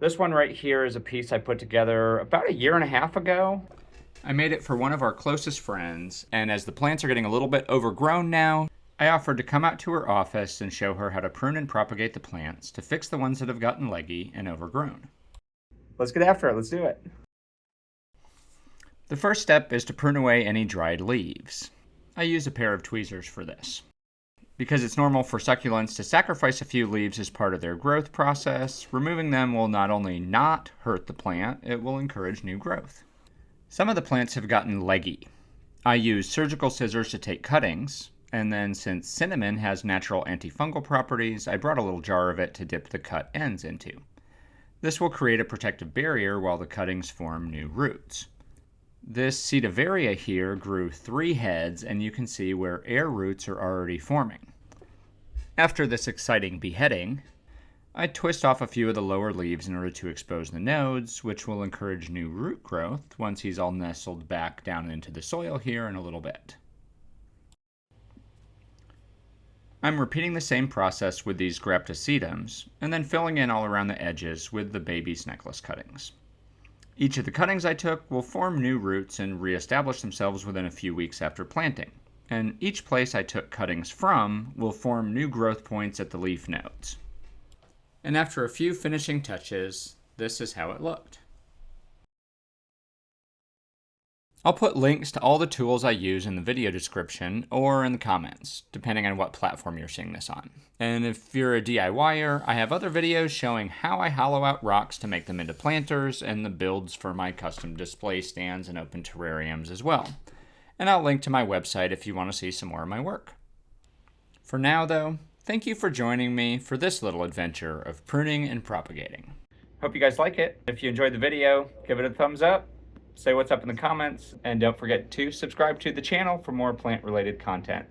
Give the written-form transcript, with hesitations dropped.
This one right here is a piece I put together about a year and a half ago. I made it for one of our closest friends, and as the plants are getting a little bit overgrown now, I offered to come out to her office and show her how to prune and propagate the plants to fix the ones that have gotten leggy and overgrown. Let's get after it. Let's do it. The first step is to prune away any dried leaves. I use a pair of tweezers for this. Because it's normal for succulents to sacrifice a few leaves as part of their growth process, removing them will not only not hurt the plant, it will encourage new growth. Some of the plants have gotten leggy. I use surgical scissors to take cuttings, and then since cinnamon has natural antifungal properties, I brought a little jar of it to dip the cut ends into. This will create a protective barrier while the cuttings form new roots. This Cedaveria here grew 3 heads, and you can see where air roots are already forming. After this exciting beheading, I twist off a few of the lower leaves in order to expose the nodes, which will encourage new root growth once he's all nestled back down into the soil here in a little bit. I'm repeating the same process with these Graptosedums, and then filling in all around the edges with the baby's necklace cuttings. Each of the cuttings I took will form new roots and reestablish themselves within a few weeks after planting, and each place I took cuttings from will form new growth points at the leaf nodes. And after a few finishing touches, this is how it looked. I'll put links to all the tools I use in the video description or in the comments, depending on what platform you're seeing this on. And if you're a DIYer, I have other videos showing how I hollow out rocks to make them into planters and the builds for my custom display stands and open terrariums as well. And I'll link to my website if you want to see some more of my work. For now though, thank you for joining me for this little adventure of pruning and propagating. Hope you guys like it. If you enjoyed the video, give it a thumbs up. Say what's up in the comments, and don't forget to subscribe to the channel for more plant-related content.